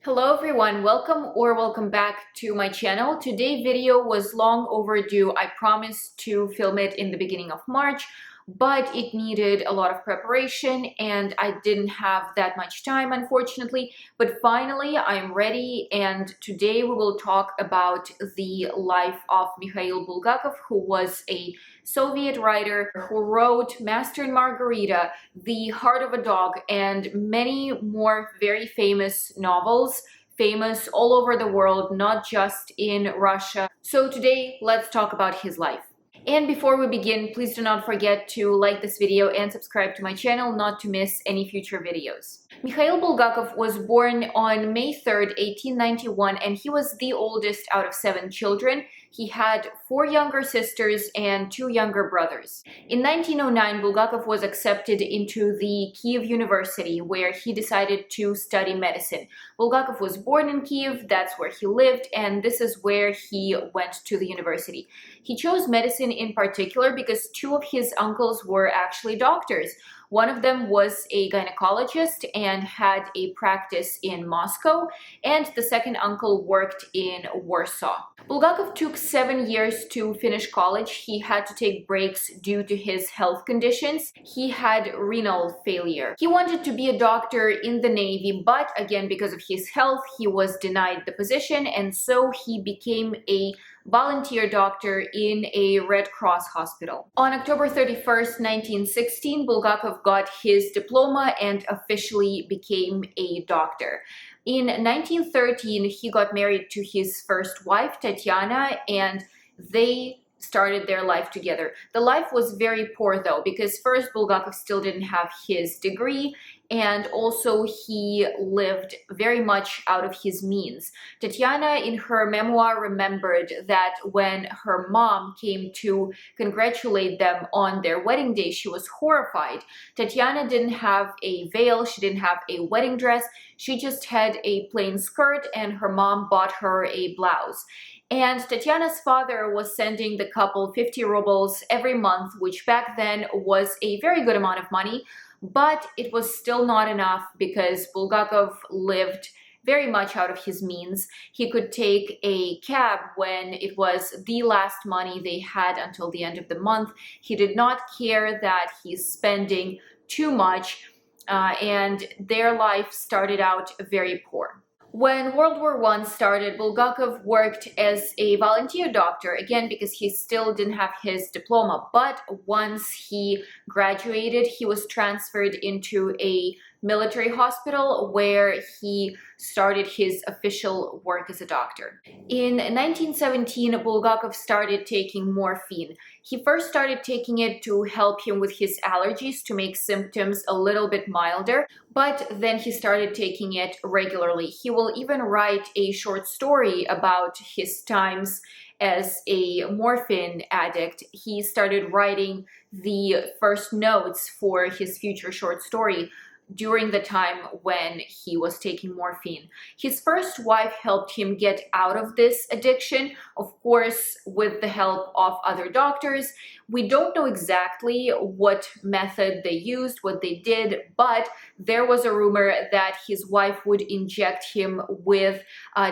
Hello everyone, welcome back to my channel. Today's video was long overdue. I promised to film it in the beginning of March, but it needed a lot of preparation and I didn't have that much time, unfortunately. But finally I'm ready, and today we will talk about the life of Mikhail Bulgakov, who was a Soviet writer who wrote Master and Margarita, The Heart of a Dog, and many more very famous novels, famous all over the world, not just in Russia. So today, let's talk about his life. And before we begin, please do not forget to like this video and subscribe to my channel not to miss any future videos. Mikhail Bulgakov was born on May 3rd, 1891, and he was the oldest out of 7 children. He had 4 younger sisters and 2 younger brothers. In 1909, Bulgakov was accepted into the Kiev University, where he decided to study medicine. Bulgakov was born in Kiev, that's where he lived, and this is where he went to the university. He chose medicine in particular because 2 of his uncles were actually doctors. One of them was a gynecologist and had a practice in Moscow, and the second uncle worked in Warsaw. Bulgakov took 7 years to finish college. He had to take breaks due to his health conditions. He had renal failure. He wanted to be a doctor in the Navy, but again, because of his health, he was denied the position, and so he became a volunteer doctor in a Red Cross hospital. On October 31st, 1916, Bulgakov got his diploma and officially became a doctor. In 1913, he got married to his first wife, Tatiana, and they started their life together. The life was very poor though, because first Bulgakov still didn't have his degree, and also he lived very much out of his means. Tatiana, in her memoir, remembered that when her mom came to congratulate them on their wedding day, she was horrified. Tatiana didn't have a veil, she didn't have a wedding dress, she just had a plain skirt, and her mom bought her a blouse. And Tatiana's father was sending the couple 50 rubles every month, which back then was a very good amount of money, but it was still not enough because Bulgakov lived very much out of his means. He could take a cab when it was the last money they had until the end of the month. He did not care that he's spending too much, and their life started out very poor. When World War I started, Bulgakov worked as a volunteer doctor, again because he still didn't have his diploma, but once he graduated, he was transferred into a military hospital where he started his official work as a doctor. In 1917, Bulgakov started taking morphine. He first started taking it to help him with his allergies, to make symptoms a little bit milder, but then he started taking it regularly. He will even write a short story about his times as a morphine addict. He started writing the first notes for his future short story during the time when he was taking morphine. His first wife helped him get out of this addiction, of course, with the help of other doctors. We don't know exactly what method they used, what they did, but there was a rumor that his wife would inject him with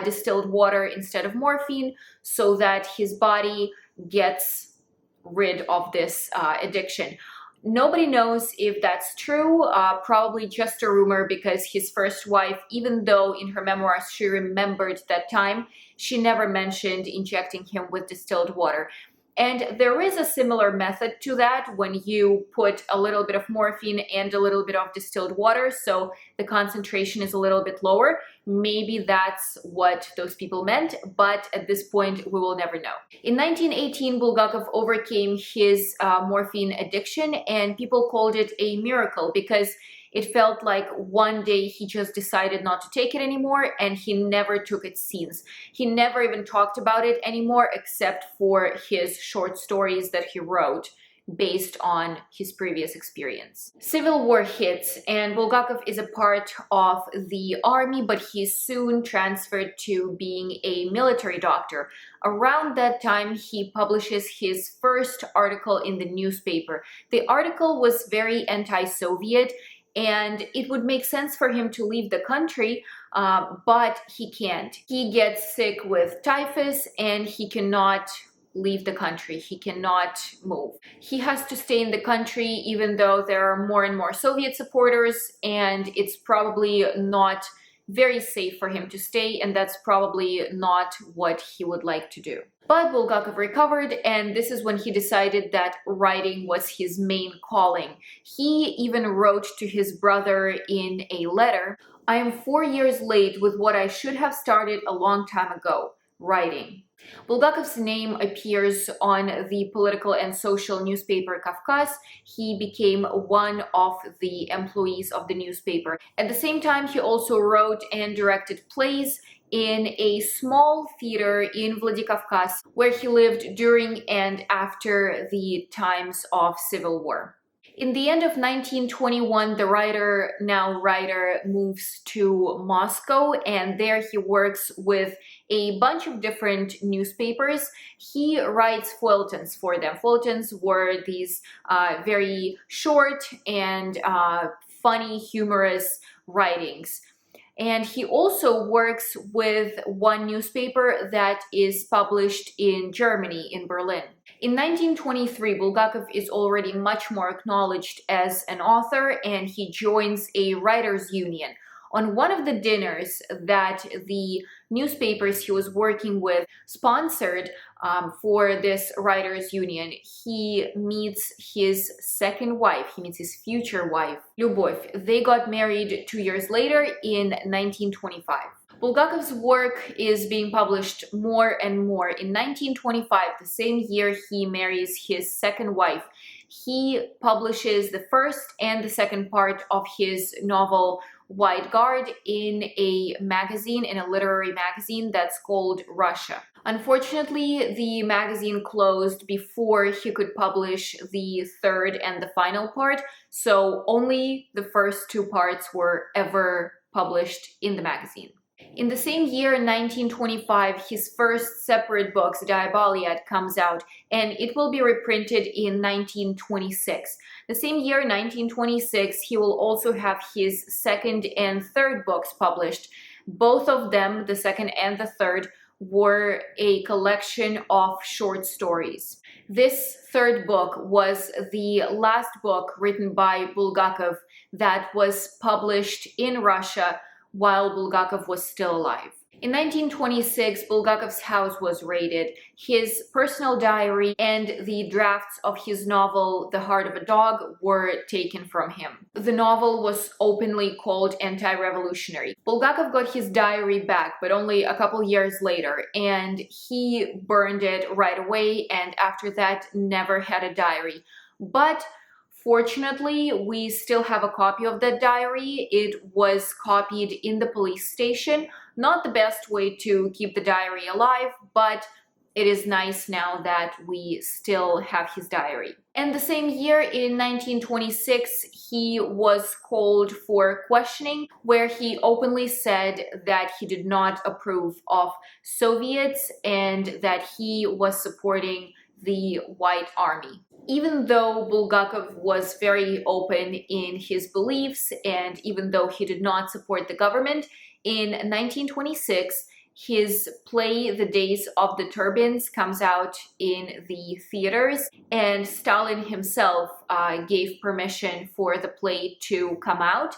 distilled water instead of morphine so that his body gets rid of this addiction. Nobody knows if that's true, probably just a rumor, because his first wife, even though in her memoirs she remembered that time, she never mentioned injecting him with distilled water. And there is a similar method to that when you put a little bit of morphine and a little bit of distilled water, so the concentration is a little bit lower. Maybe that's what those people meant, but at this point we will never know. In 1918, Bulgakov overcame his morphine addiction, and people called it a miracle because it felt like one day he just decided not to take it anymore, and he never took it since. He never even talked about it anymore except for his short stories that he wrote based on his previous experience. Civil War hits, and Bulgakov is a part of the army, but he soon transferred to being a military doctor. Around that time, he publishes his first article in the newspaper. The article was very anti-Soviet, and it would make sense for him to leave the country but he can't. He gets sick with typhus and he cannot leave the country. He cannot move. He has to stay in the country even though there are more and more Soviet supporters, and it's probably not very safe for him to stay, and that's probably not what he would like to do. But Bulgakov recovered, and this is when he decided that writing was his main calling. He even wrote to his brother in a letter, "I am 4 years late with what I should have started a long time ago, writing." Bulgakov's name appears on the political and social newspaper Kavkaz. He became one of the employees of the newspaper. At the same time, he also wrote and directed plays in a small theater in Vladikavkaz, where he lived during and after the times of civil war. In the end of 1921, the now writer, moves to Moscow, and there he works with a bunch of different newspapers. He writes feuilletons for them. Feuilletons were these very short and funny, humorous writings. And he also works with one newspaper that is published in Germany, in Berlin. In 1923, Bulgakov is already much more acknowledged as an author, and he joins a writers' union. On one of the dinners that the newspapers he was working with sponsored for this writers' union, he meets his second wife. He meets his future wife, Lyubov. They got married 2 years later in 1925. Bulgakov's work is being published more and more. In 1925, the same year he marries his second wife, he publishes the first and the second part of his novel White Guard in a magazine, in a literary magazine that's called Russia. Unfortunately, the magazine closed before he could publish the third and the final part, so only the first two parts were ever published in the magazine. In the same year, 1925, his first separate book, Diaboliad, comes out, and it will be reprinted in 1926. The same year, 1926, he will also have his second and third books published. Both of them, the second and the third, were a collection of short stories. This third book was the last book written by Bulgakov that was published in Russia while Bulgakov was still alive. In 1926, Bulgakov's house was raided. His personal diary and the drafts of his novel, The Heart of a Dog, were taken from him. The novel was openly called anti-revolutionary. Bulgakov got his diary back, but only a couple years later, and he burned it right away, and after that never had a diary. But fortunately, we still have a copy of that diary. It was copied in the police station. Not the best way to keep the diary alive, but it is nice now that we still have his diary. And the same year, in 1926, he was called for questioning, where he openly said that he did not approve of Soviets and that he was supporting the White Army. Even though Bulgakov was very open in his beliefs, and even though he did not support the government, in 1926, his play The Days of the Turbines comes out in the theaters, and Stalin himself gave permission for the play to come out.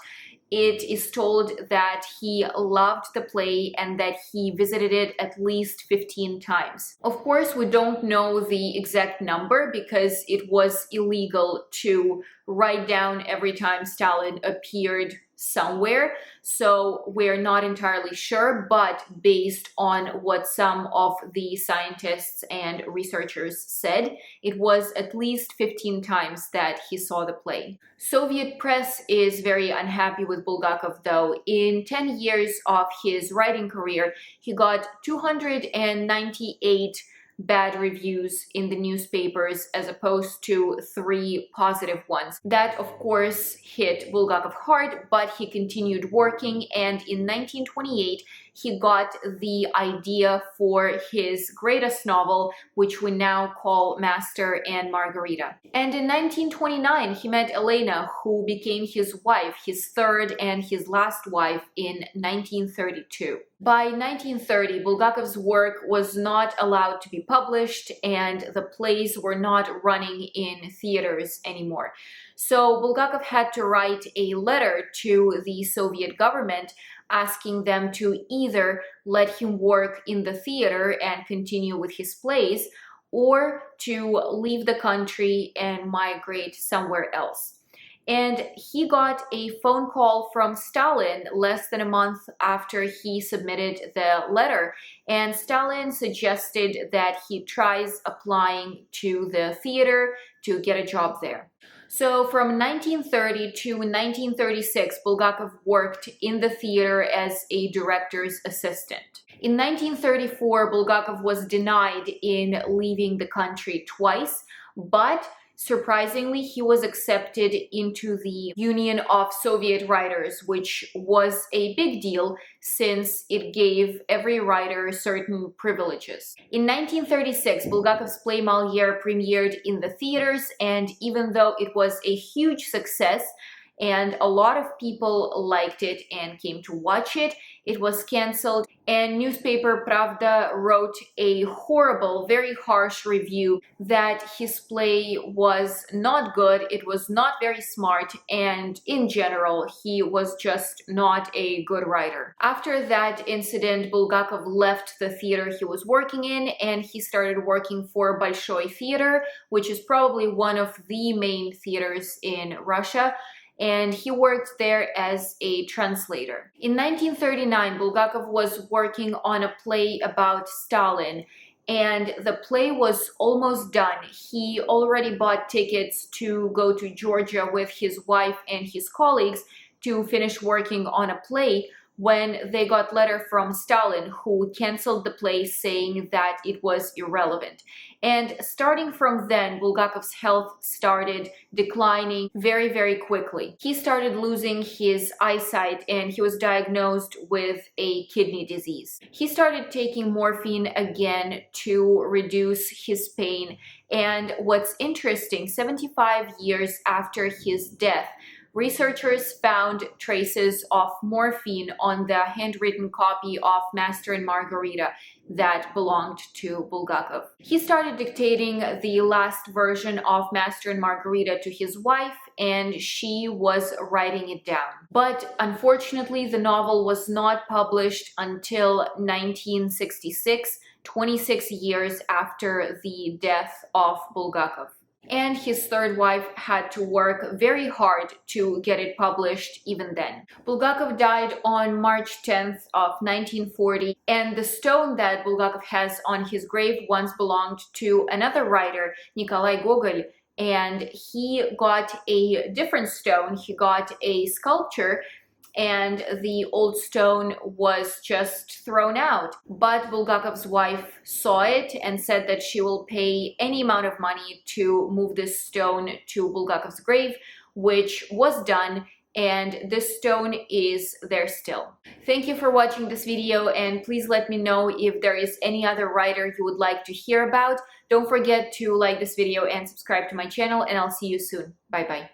It is told that he loved the play and that he visited it at least 15 times. Of course, we don't know the exact number because it was illegal to write down every time Stalin appeared somewhere, so we're not entirely sure, but based on what some of the scientists and researchers said, it was at least 15 times that he saw the play. Soviet press is very unhappy with Bulgakov, though. In 10 years of his writing career, he got 298 bad reviews in the newspapers as opposed to 3 positive ones. That, of course, hit Bulgakov hard, but he continued working, and in 1928, he got the idea for his greatest novel, which we now call Master and Margarita. And in 1929, he met Elena, who became his wife, his third and his last wife, in 1932. By 1930, Bulgakov's work was not allowed to be published, and the plays were not running in theaters anymore. So Bulgakov had to write a letter to the Soviet government asking them to either let him work in the theater and continue with his plays, or to leave the country and migrate somewhere else. And he got a phone call from Stalin less than a month after he submitted the letter, and Stalin suggested that he tries applying to the theater to get a job there. So from 1930 to 1936, Bulgakov worked in the theater as a director's assistant. In 1934, Bulgakov was denied in leaving the country twice, but surprisingly, he was accepted into the Union of Soviet Writers, which was a big deal since it gave every writer certain privileges. In 1936, Bulgakov's play Molière premiered in the theaters, and even though it was a huge success and a lot of people liked it and came to watch it, it was cancelled, and newspaper Pravda wrote a horrible, very harsh review that his play was not good, it was not very smart, and in general, he was just not a good writer. After that incident, Bulgakov left the theater he was working in, and he started working for Bolshoi Theater, which is probably one of the main theaters in Russia, and he worked there as a translator. In 1939, Bulgakov was working on a play about Stalin, and the play was almost done. He already bought tickets to go to Georgia with his wife and his colleagues to finish working on a play when they got a letter from Stalin, who canceled the play saying that it was irrelevant. And starting from then, Bulgakov's health started declining very, very quickly. He started losing his eyesight, and he was diagnosed with a kidney disease. He started taking morphine again to reduce his pain, and what's interesting, 75 years after his death, researchers found traces of morphine on the handwritten copy of Master and Margarita that belonged to Bulgakov. He started dictating the last version of Master and Margarita to his wife, and she was writing it down. But unfortunately, the novel was not published until 1966, 26 years after the death of Bulgakov. And his third wife had to work very hard to get it published even then. Bulgakov died on March 10th of 1940, and the stone that Bulgakov has on his grave once belonged to another writer, Nikolai Gogol, and he got a different stone. He got a sculpture, and the old stone was just thrown out. But Bulgakov's wife saw it and said that she will pay any amount of money to move this stone to Bulgakov's grave, which was done, and this stone is there still. Thank you for watching this video, and please let me know if there is any other writer you would like to hear about. Don't forget to like this video and subscribe to my channel, and I'll see you soon. Bye bye.